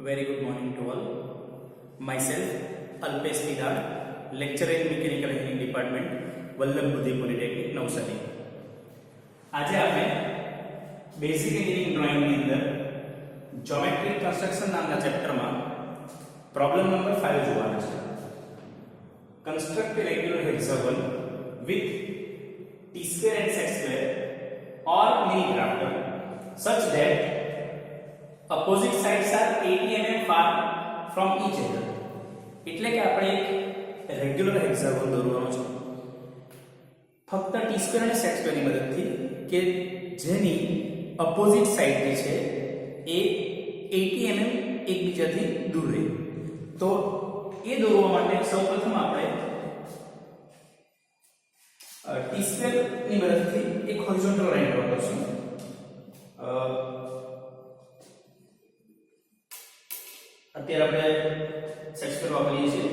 Very good morning to all. Myself, Alpesh Pidar, lecturer in Mechanical Engineering Department, Vallabh Budhi Polytechnic, Navsari. આજે આપણે basic engineering drawing ની અંદર જ્યોમેટ્રિક construction નામના ચેપ્ટરમાં problem number 5 જોવાનો છે. Construct a regular hexagon with T square and set square or mini drafter such that opposite sides are 80 mm far from each other. એટલે કે આપણે એક રેગ્યુલર હેક્સાગોન દોરવાનો છે ફક્ત ટી સ્ક્વેર અને સેટ સ્ક્વેર ની મદદથી કે જેની ઓપોઝિટ સાઈડ જે છે એ 80 mm એકબીજાથી દૂર રહે. તો એ દોરવા માટે સૌપ્રથમ આપણે ટી સ્ક્વેર ની મદદથી એક હોરિઝોન્ટલ લાઈન ડ્રો કરીશું. અત્યારે આપણે સેટ સ્ક્વેર વાપરીએ છીએ.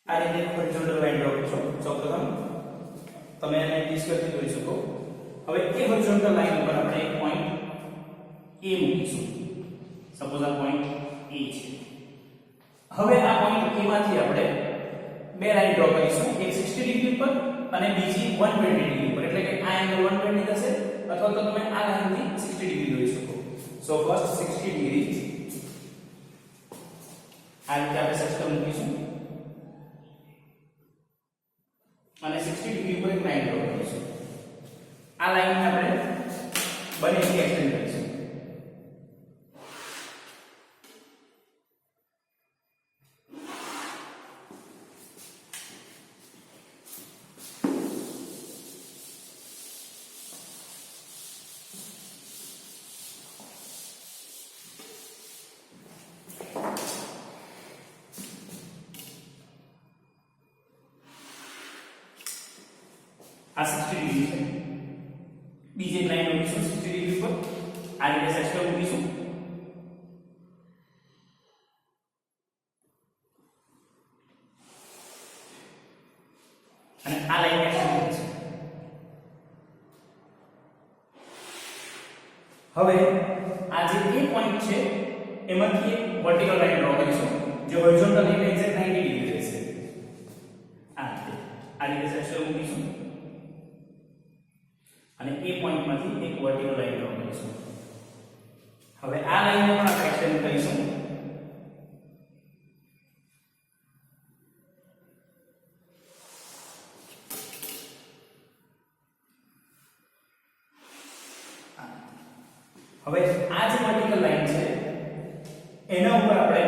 આ રીતે હોરિઝોન્ટલ લાઈન ડ્રો કરશો. સૌપ્રથમ તમે એને ટી સ્ક્વેર થી દોરી શકો. હવે એ હોરિઝોન્ટલ લાઈન ઉપર આપણે એક પોઈન્ટ A મૂકીશું. સપોઝ આ પોઈન્ટ A છે. હવે આ પોઈન્ટ A માંથી આપણે બે લાઈન ડ્રો કરીશું, એક 60 ડિગ્રી પર અને બીજી 120 ડિગ્રી પર. એટલે કે આ એંગલ 120 થશે અથવા તો તમે આ લાઈનથી 60 ડિગ્રી દોરી શકો. સો ફર્સ્ટ 60 ડિગ્રી આ રીતે આપણે સિસ્ટમ મૂકીશું અને 60 ડિગ્રી પર એક લાઈન ડ્રો કરીશું. આ લાઈનને આપણે બંનેથી એક્સટેન્ડ કરીશું. આ 60 ડિગ્રી છે. બીજી એક લાઈન મૂકીશું 60 ડિગ્રી પર. આ રીતે સેક્ટર મૂકીશું અને આ લાઈન એક્સટેન્ડ કરીશું. હવે આ જે એ પોઈન્ટ છે એમાંથી એક વર્ટિકલ લાઈન ડ્રો કરીશું જે હોરિઝોન્ટલ લાઈન એક્ઝેક્ટ 90 ડિગ્રી રહેશે. આ રીતે સેક્ટર મૂકીશું અને એ પોઈન્ટમાંથી એક વર્ટિકલ લાઈન ડ્રો કરીશું. હવે આ લાઈનને પણ આપણે એક્સટેન્ડ કરીશું. હવે આ જે વર્ટિકલ લાઈન છે એના ઉપર આપણે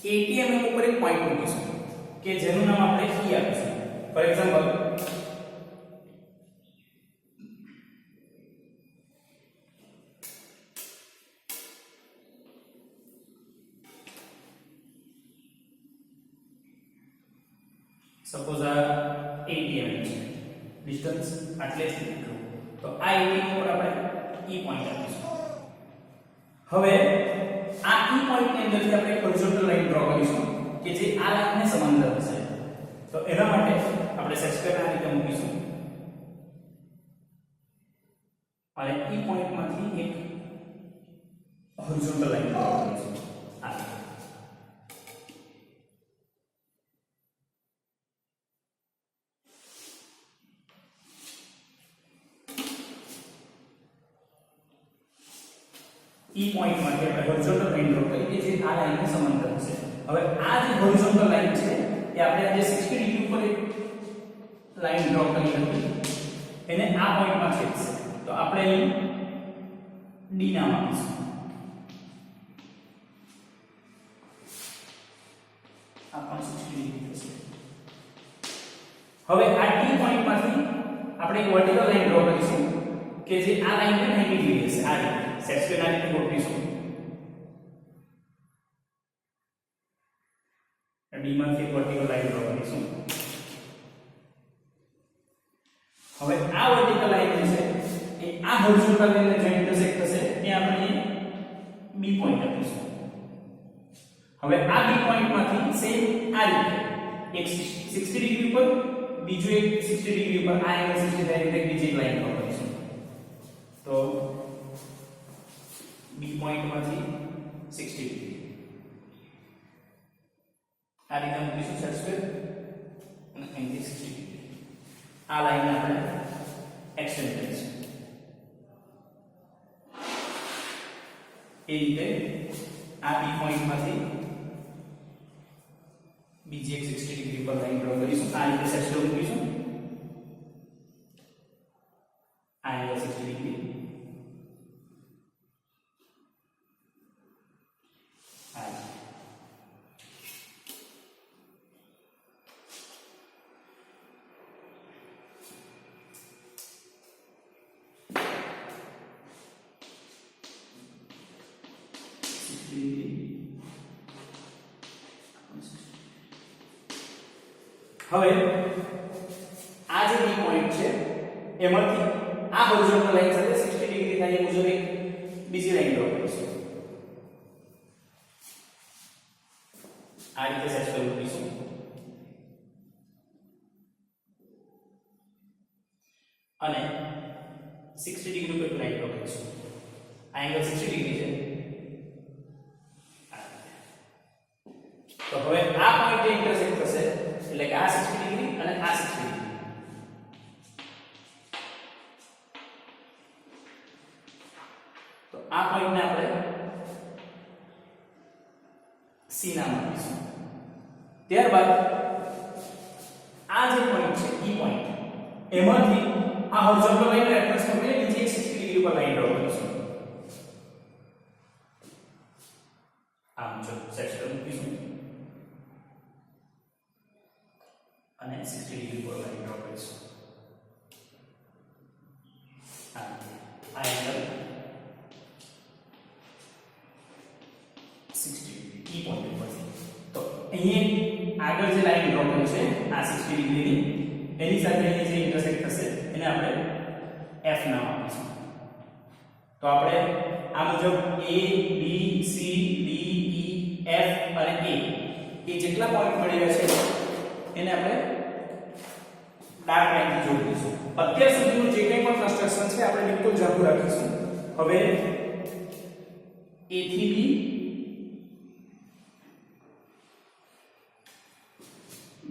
80 mm ઉપર એક પોઈન્ટ મૂકીશું કે જેનું નામ આપણે E આપીશું. ફોર એક્ઝામ્પલ સપોઝ આ 80 mm છે ડિસ્ટન્સ આટલે જ લીધું. તો આ 80 ઉપર આપણે E પોઈન્ટ આપીશું. હવે આ E પોઈન્ટ ની અંદરથી આપણે એક હોરિઝોન્ટલ લાઈન ડ્રો કરીશું કે જે આ લાઈનને સમાંતર હશે. તો એના માટે આપણે સેટ સ્ક્વેર આ રીતે મૂકીશું અને E પોઈન્ટમાંથી એક હોરિઝોન્ટલ લાઈન ડ્રો કરીશું. આ E પોઈન્ટ માટે આપણે હોરિઝોન્ટલ લાઈન ડ્રો કરી કે જે આ લાઈનને સમાંતર હશે. હવે આ જે હોરિઝોન્ટલ લાઈન છે એ આપણે આજે 60 ડિગ્રી ઉપર એક લાઈન ડ્રો કરી હતી એને આ પોઈન્ટમાં છેદશે. તો આપણે અહીં D નામ આપીશું. આ પણ 60 ડિગ્રી થશે. હવે આ D પોઈન્ટમાંથી આપણે એક વર્ટિકલ લાઈન ડ્રો કરીશું કે જે આ લાઈનને 90 ડિગ્રી હશે. આ રીતે સેટ સ્ક્વેર આ રીતે ગોઠવીશું. D માંથી એક વર્ટિકલ લાઈન ડ્રો કરીશું. હવે આ વર્ટિકલ લાઈન જે છે એ આ હોરિઝોન્ટલ લાઈનને જે ઇન્ટરસેક્ટ થશે એ આપણે બી પોઈન્ટ આપીશું. હવે આ બી પોઈન્ટમાંથી સેમ આ રીતે એક 60 ડિગ્રી પર બીજું એક 60 ડિગ્રી પર આ એંગલ 60 થાય એટલે બીજી એક લાઈન ડ્રો કરીશું. તો બી પોઈન્ટમાંથી 60 ડિગ્રી આ રીતે મૂકીશું સેટ સ્ક્વેર અને અહીંથી 60 ડિગ્રી આ લાઈનને આપણે એક્સટેન્ડ કરીશું. એ રીતે આ બી પોઈન્ટમાંથી બીજી એક 60 ડિગ્રી પર લાઈન ડ્રો કરીશું. આ રીતે સેટ સ્ક્વેર મૂકીશું. આ એંગલ 60 ડિગ્રી હવે આ જે બી પોઈન્ટ છે એમાંથી આ હોરિઝોન્ટલ લાઈન સાથે 60 ડિગ્રી થાય એ મુજબ એક બીજી લાઈન ડ્રો કરીશું. આ રીતે સેટ કરીશું અને 60 ડિગ્રી પર લાઈન ડ્રો કરીશું. આ એંગલ 60 ડિગ્રી છે. તો હવે આ પોઈન્ટ ઇન્ટરસેક્ટ થશે એટલે કે આ 60 ડિગ્રી અને આ 60 ડિગ્રી. તો આ પોઈન્ટને આપણે સી નામ આપીશું. ત્યારબાદ આ જે પોઈન્ટ છે ઈ પોઈન્ટ એમાંથી આ હોરિઝોન્ટલ લાઈન રેફરન્સ કરીને બીજી એક 60 ડિગ્રી પર લાઈન ડ્રો કરીશું. આમ જો સેક્શન મૂકીશું અને 60 ડિગ્રી પર લાઈન ડ્રો કરીશું. આ એંગલ 60 ડિગ્રી ઈ પોઈન્ટ પરથી. તો અહીંયા આગળ જે લાઈન ડ્રો કરી છે આ 60 ડિગ્રીની એની સાથે અહીં જે ઇન્ટરસેક્ટ થશે એને આપણે F નામ આપીશું. તો આપણે આ મુજબ A B C D E F અને A એ જેટલા પોઈન્ટ મળી રહ્યા છે એને આપણે ડાર્ક લાઈનથી જોડી દઈશું. અત્યાર સુધીનું જે કંઈ પણ કન્સ્ટ્રક્શન છે આપણે બિલકુલ જાગુ રાખીશું. હવે A થી B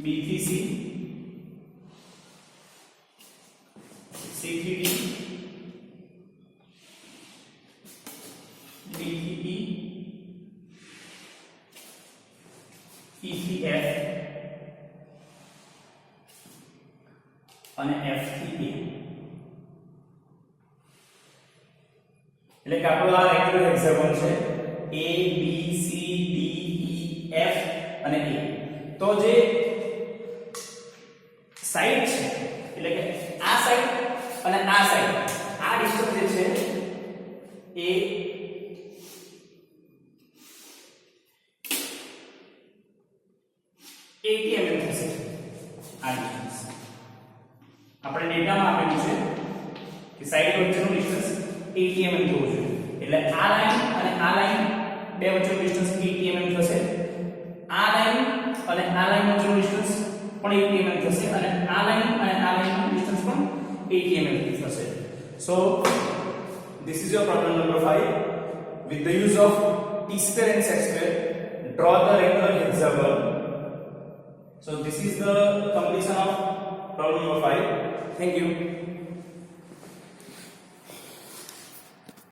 B થી C C થી D D થી E E થી F અને F થી A. એટલે કે આપણો આ રેક્ટેંગલ હેક્સાગોન છે A B C D E F અને A. તો જે સાઈડ છે એટલે કે આ સાઈડ અને આ સાઈડ આ ડિસ્ટન્સ જે છે એ 80 mm થશે. આ ડિસ્ટન્સ આપણે ડેટામાં આપેલું છે કે સાઈડ વચ્ચેનું ડિસ્ટન્સ 80 mm થવું જોઈએ. એટલે આ લાઈન અને આ લાઈન બે વચ્ચેનું ડિસ્ટન્સ 80 mm થશે. આ લાઈન અને આ લાઈન વચ્ચેનું ડિસ્ટન્સ પણ 80 mm થશે અને આ લાઈન અને આ લાઈનનું ડિસ્ટન્સ પણ 80 mm થશે. So this is your problem number 5. With the use of T-square and set-square, draw the rectangular hexagon. So this is the completion of problem number 5. Thank you.